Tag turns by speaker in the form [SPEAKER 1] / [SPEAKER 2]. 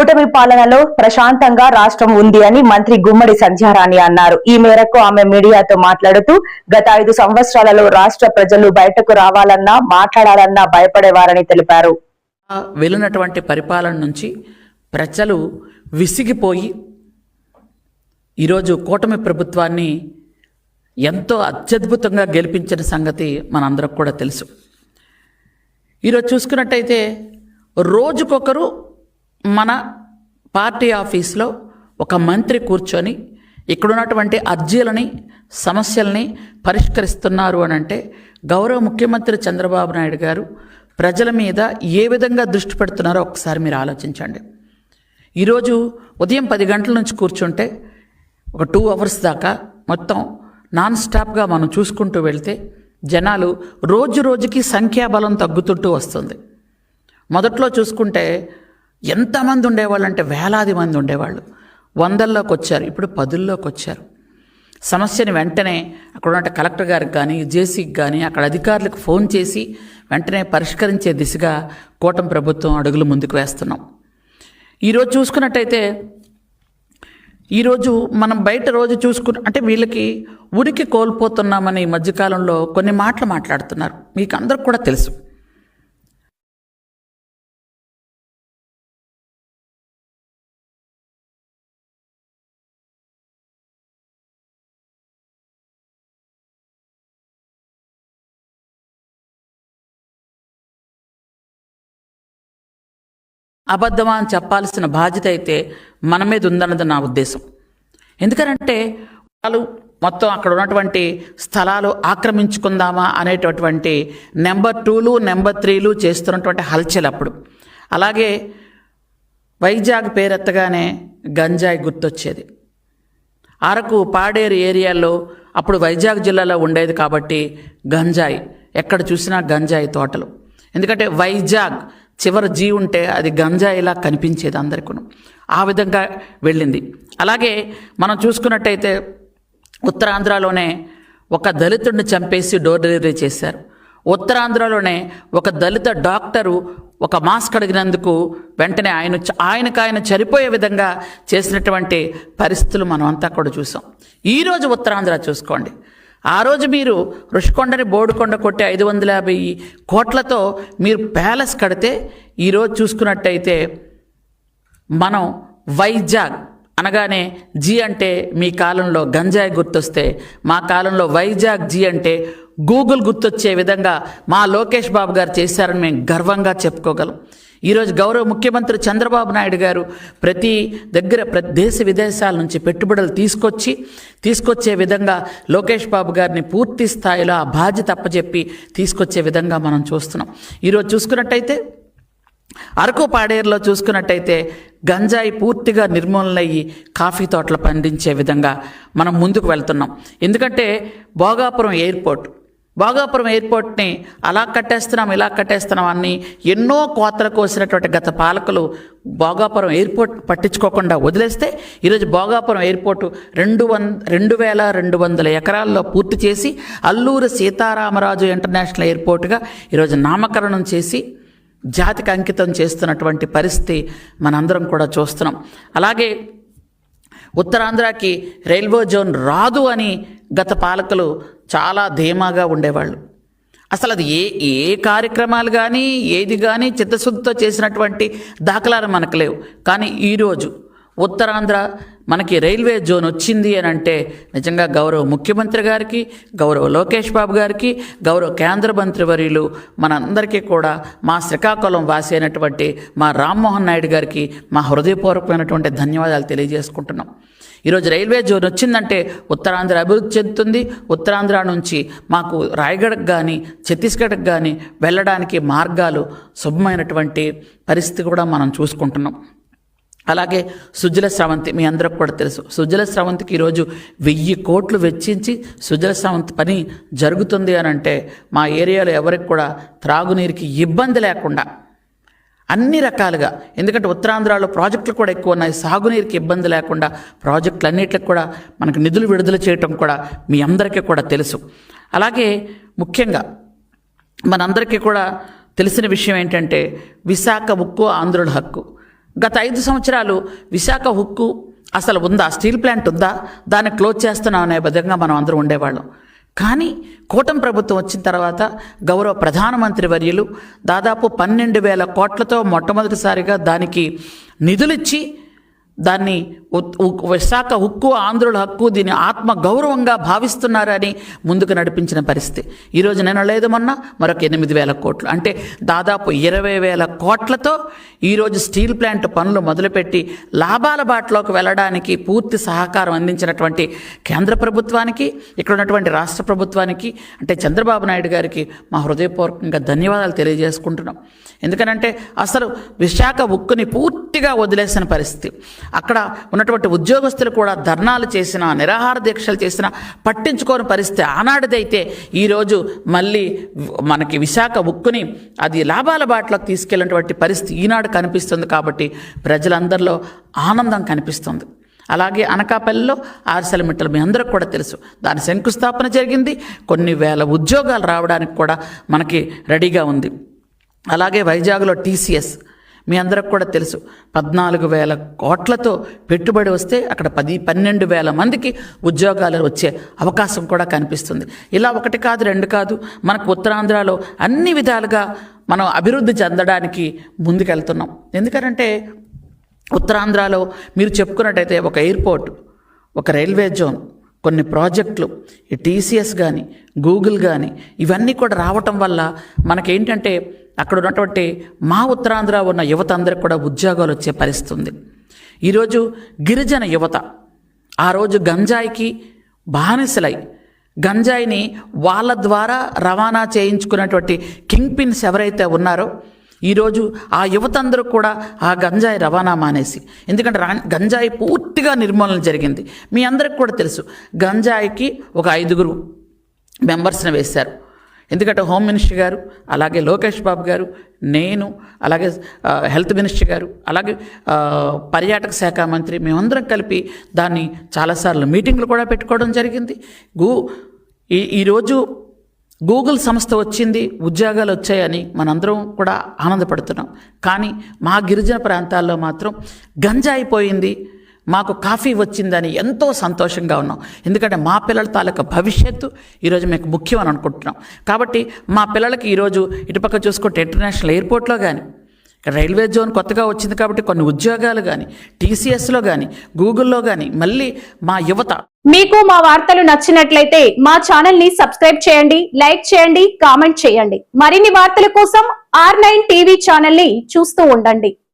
[SPEAKER 1] కూటమి పాలనలో ప్రశాంతంగా రాష్ట్రం ఉంది అని మంత్రి గుమ్మడి సంధ్యారాణి అన్నారు. ఈ మేరకు ఆమె మీడియాతో మాట్లాడుతూ గత 5 సంవత్సరాలలో రాష్ట్ర ప్రజలు బయటకు రావాలన్నా మాట్లాడాలన్నా భయపడేవారని తెలిపారు.
[SPEAKER 2] వెళ్ళినటువంటి పరిపాలన నుంచి ప్రజలు విసిగిపోయి ఈరోజు కూటమి ప్రభుత్వాన్ని ఎంతో అత్యద్భుతంగా గెలిపించిన సంగతి మనందరికి కూడా తెలుసు. ఈరోజు చూసుకున్నట్టయితే రోజుకొకరు మన పార్టీ ఆఫీస్లో ఒక మంత్రి కూర్చొని ఇక్కడున్నటువంటి అర్జీలని సమస్యల్ని పరిష్కరిస్తున్నారు అని అంటే గౌరవ ముఖ్యమంత్రి చంద్రబాబు నాయుడు గారు ప్రజల మీద ఏ విధంగా దృష్టి పెడుతున్నారో ఒకసారి మీరు ఆలోచించండి. ఈరోజు ఉదయం 10 గంటల నుంచి కూర్చుంటే ఒక 2 అవర్స్ దాకా మొత్తం నాన్ స్టాప్గా మనం చూసుకుంటూ వెళ్తే జనాలు రోజుకి సంఖ్యాబలం తగ్గుతుంటూ వస్తుంది. మొదట్లో చూసుకుంటే ఎంతమంది ఉండేవాళ్ళు అంటే వేలాది మంది ఉండేవాళ్ళు, 100ల్లోకి వచ్చారు, ఇప్పుడు 10ల్లోకి వచ్చారు. సమస్యని వెంటనే అక్కడ ఉన్న కలెక్టర్ గారికి కానీ జేసీకి కానీ అక్కడ అధికారులకు ఫోన్ చేసి వెంటనే పరిష్కరించే దిశగా కూటమి ప్రభుత్వం అడుగులు ముందుకు వేస్తున్నాం. ఈరోజు చూసుకున్నట్టయితే ఈరోజు మనం బయట రోజు అంటే వీళ్ళకి ఉనికి కోల్పోతున్నామని ఈ మధ్యకాలంలో కొన్ని మాటలు మాట్లాడుతున్నారు, మీకు అందరికి కూడా తెలుసు. అబద్ధమా అని చెప్పాల్సిన బాధ్యత అయితే మన మీద ఉందన్నది నా ఉద్దేశం. ఎందుకనంటే వాళ్ళు మొత్తం అక్కడ ఉన్నటువంటి స్థలాలు ఆక్రమించుకుందామా అనేటటువంటి నెంబర్ 2లు నెంబర్ 3లు చేస్తున్నటువంటి హల్చల్ అప్పుడు. అలాగే వైజాగ్ పేరెత్తగానే గంజాయి గుర్తొచ్చేది. అరకు పాడేరు ఏరియాల్లో అప్పుడు వైజాగ్ జిల్లాలో ఉండేది కాబట్టి గంజాయి, ఎక్కడ చూసినా గంజాయి తోటలు. ఎందుకంటే వైజాగ్ చివరి జీ ఉంటే అది గంజాయిలా కనిపించేది అందరికీ. ఆ విధంగా వెళ్ళింది. అలాగే మనం చూసుకున్నట్టయితే ఉత్తరాంధ్రలోనే ఒక దళితుడిని చంపేసి డోర్ డెలివరీ చేశారు. ఉత్తరాంధ్రలోనే ఒక దళిత డాక్టరు ఒక మాస్క్ అడిగినందుకు వెంటనే ఆయన చనిపోయే విధంగా చేసినటువంటి పరిస్థితులు మనం అంతా కూడా చూసాం. ఈరోజు ఉత్తరాంధ్ర చూసుకోండి. ఆ రోజు మీరు రుషికొండని బోడుకొండ కొట్టి 550 కోట్లతో మీరు ప్యాలెస్ కడితే ఈరోజు చూసుకున్నట్టయితే మనం వైజాగ్ అనగానే జీ అంటే మీ కాలంలో గంజాయి గుర్తొస్తే మా కాలంలో వైజాగ్ జీ అంటే గూగుల్ గుర్తొచ్చే విధంగా మా లోకేష్ బాబు గారు చేశారని మేము గర్వంగా చెప్పుకోగలం. ఈరోజు గౌరవ ముఖ్యమంత్రి చంద్రబాబు నాయుడు గారు ప్రతి దేశ విదేశాల నుంచి పెట్టుబడులు తీసుకొచ్చే విధంగా లోకేష్ బాబు గారిని పూర్తి స్థాయిలో ఆ బాధ్యత అప్పచెప్పి తీసుకొచ్చే విధంగా మనం చూస్తున్నాం. ఈరోజు చూసుకున్నట్టయితే అరకు పాడేరులో చూసుకున్నట్టయితే గంజాయి పూర్తిగా నిర్మూలనయ్యి కాఫీ తోటలు పండించే విధంగా మనం ముందుకు వెళ్తున్నాం. ఎందుకంటే భోగాపురం ఎయిర్పోర్ట్ని అలా కట్టేస్తున్నాం ఇలా కట్టేస్తున్నాం అని ఎన్నో కోతలు కోసినటువంటి గత పాలకులు భోగాపురం ఎయిర్పోర్ట్ పట్టించుకోకుండా వదిలేస్తే ఈరోజు భోగాపురం ఎయిర్పోర్టు 2200 ఎకరాల్లో పూర్తి చేసి అల్లూరి సీతారామరాజు ఇంటర్నేషనల్ ఎయిర్పోర్టుగా ఈరోజు నామకరణం చేసి జాతికి అంకితం చేస్తున్నటువంటి పరిస్థితి మనందరం కూడా చూస్తున్నాం. అలాగే ఉత్తరాంధ్రకి రైల్వే జోన్ రాదు అని గత పాలకులు చాలా ధీమాగా ఉండేవాళ్ళు. అసలు అది ఏ కార్యక్రమాలు కానీ ఏది కానీ చిత్తశుద్ధితో చేసినటువంటి దాఖలాలు మనకు లేవు. కానీ ఈరోజు ఉత్తరాంధ్ర మనకి రైల్వే జోన్ వచ్చింది అని అంటే నిజంగా గౌరవ ముఖ్యమంత్రి గారికి, గౌరవ లోకేష్ బాబు గారికి, గౌరవ కేంద్ర మంత్రివర్యులు మనందరికీ కూడా మా శ్రీకాకుళం వాసి అయినటువంటి మా రామ్మోహన్ నాయుడు గారికి మా హృదయపూర్వకమైనటువంటి ధన్యవాదాలు తెలియజేసుకుంటున్నాం. ఈరోజు రైల్వే జోన్ వచ్చిందంటే ఉత్తరాంధ్ర అభివృద్ధి చెందుతుంది. ఉత్తరాంధ్ర నుంచి మాకు రాయగఢకు కానీ ఛత్తీస్గఢ్కి కానీ వెళ్ళడానికి మార్గాలు శుభమైనటువంటి పరిస్థితి కూడా మనం చూసుకుంటున్నాం. అలాగే సుజల స్రవంతి మీ అందరికి కూడా తెలుసు. సుజల స్రవంతికి ఈరోజు 1000 కోట్లు వెచ్చించి సుజల స్రవంతి పని జరుగుతుంది అని అంటే మా ఏరియాలో ఎవరికి కూడా త్రాగునీరుకి ఇబ్బంది లేకుండా అన్ని రకాలుగా, ఎందుకంటే ఉత్తరాంధ్రలో ప్రాజెక్టులు కూడా ఎక్కువ ఉన్నాయి, సాగునీరుకి ఇబ్బంది లేకుండా ప్రాజెక్టులు అన్నిటికి కూడా మనకు నిధులు విడుదల చేయటం కూడా మీ అందరికీ కూడా తెలుసు. అలాగే ముఖ్యంగా మనందరికీ కూడా తెలిసిన విషయం ఏంటంటే విశాఖ ఉక్కు ఆంధ్రుల హక్కు. గత 5 సంవత్సరాలు విశాఖ ఉక్కు అసలు ఉందా, స్టీల్ ప్లాంట్ ఉందా, దాన్ని క్లోజ్ చేస్తున్నాం అనే విధంగా మనం అందరం ఉండేవాళ్ళం. కానీ కూటమి ప్రభుత్వం వచ్చిన తర్వాత గౌరవ ప్రధానమంత్రి వర్యులు దాదాపు 12,000 కోట్లతో మొట్టమొదటిసారిగా దానికి నిధులిచ్చి దాన్ని విశాఖ ఉక్కు ఆంధ్రుల హక్కు, దీని ఆత్మ గౌరవంగా భావిస్తున్నారని ముందుకు నడిపించిన పరిస్థితి. ఈరోజు నేను లేదు మొన్న మరొక 8,000 కోట్లు, అంటే దాదాపు 20,000 కోట్లతో ఈరోజు స్టీల్ ప్లాంట్ పనులు మొదలుపెట్టి లాభాల బాటలోకి వెళ్ళడానికి పూర్తి సహకారం అందించినటువంటి కేంద్ర ప్రభుత్వానికి, ఇక్కడ ఉన్నటువంటి రాష్ట్ర ప్రభుత్వానికి, అంటే చంద్రబాబు నాయుడు గారికి మా హృదయపూర్వకంగా ధన్యవాదాలు తెలియజేసుకుంటున్నాం. ఎందుకనంటే అసలు విశాఖ ఉక్కుని పూర్తిగా వదిలేసిన పరిస్థితి. అక్కడ ఉన్నటువంటి ఉద్యోగస్తులు కూడా ధర్నాలు చేసినా, నిరాహార దీక్షలు చేసినా పట్టించుకోని పరిస్థితి ఆనాటిదైతే ఈరోజు మళ్ళీ మనకి విశాఖ ఉక్కుని అది లాభాల బాటలోకి తీసుకెళ్ళినటువంటి పరిస్థితి ఈనాడు కనిపిస్తుంది. కాబట్టి ప్రజలందరిలో ఆనందం కనిపిస్తుంది. అలాగే అనకాపల్లిలో ఆర్సెలమిట్టలు మీ అందరికి కూడా తెలుసు, దాని శంకుస్థాపన జరిగింది. కొన్ని వేల ఉద్యోగాలు రావడానికి కూడా మనకి రెడీగా ఉంది. అలాగే వైజాగ్లో TCS మీ అందరికి కూడా తెలుసు, 14,000 కోట్లతో పెట్టుబడి వస్తే అక్కడ 12,000 మందికి ఉద్యోగాలు వచ్చే అవకాశం కూడా కనిపిస్తుంది. ఇలా ఒకటి కాదు, రెండు కాదు, మనకు ఉత్తరాంధ్రలో అన్ని విధాలుగా మనం అభివృద్ధి చెందడానికి ముందుకెళ్తున్నాం. ఎందుకంటే ఉత్తరాంధ్రలో మీరు చెప్పుకున్నట్టయితే ఒక ఎయిర్పోర్ట్, ఒక రైల్వే జోన్, కొన్ని ప్రాజెక్టులు, ఈ TCS కానీ గూగుల్ కానీ ఇవన్నీ కూడా రావటం వల్ల మనకేంటంటే అక్కడ ఉన్నటువంటి మా ఉత్తరాంధ్ర ఉన్న యువత అందరికి కూడా ఉద్యోగాలు వచ్చే పరిస్థితి ఉంది. ఈరోజు గిరిజన యువత ఆ రోజు గంజాయికి బానిసలై గంజాయిని వాళ్ళ ద్వారా రవాణా చేయించుకున్నటువంటి కింగ్ పిన్స్ ఎవరైతే ఉన్నారో ఈరోజు ఆ యువత అందరూ కూడా ఆ గంజాయి రవాణా మానేసి, ఎందుకంటే గంజాయి పూర్తిగా నిర్మూలన జరిగింది. మీ అందరికి కూడా తెలుసు, గంజాయికి ఒక 5 మెంబర్స్ని వేశారు. ఎందుకంటే హోమ్ మినిస్టర్ గారు, అలాగే లోకేష్ బాబు గారు, నేను, అలాగే హెల్త్ మినిస్టర్ గారు, అలాగే పర్యాటక శాఖ మంత్రి, మేమందరం కలిపి దాన్ని చాలాసార్లు మీటింగ్లు కూడా పెట్టుకోవడం జరిగింది. ఈరోజు గూగుల్ సంస్థ వచ్చింది, ఉద్యోగాలు వచ్చాయని మనందరం కూడా ఆనందపడుతున్నాం. కానీ మా గిరిజన ప్రాంతాల్లో మాత్రం గంజాయి పోయింది, మాకు కాఫీ వచ్చిందని ఎంతో సంతోషంగా ఉన్నాం. ఎందుకంటే మా పిల్లల తాలూకా భవిష్యత్తు ఈరోజు మీకు ముఖ్యం అని అనుకుంటున్నాం. కాబట్టి మా పిల్లలకి ఈరోజు ఇటుపక్క చూసుకుంటే ఇంటర్నేషనల్ ఎయిర్పోర్ట్లో కానీ, రైల్వే జోన్ కొత్తగా వచ్చింది కాబట్టి కొన్ని ఉద్యోగాలు కానీ, TCSలో కానీ, గూగుల్లో కానీ, మళ్ళీ మా యువత.
[SPEAKER 3] మీకు మా వార్తలు నచ్చినట్లయితే మా ఛానల్ ని సబ్స్క్రైబ్ చేయండి, లైక్ చేయండి, కామెంట్ చేయండి. మరిన్ని వార్తల కోసం R9 టీవీ ఛానల్ ని చూస్తూ ఉండండి.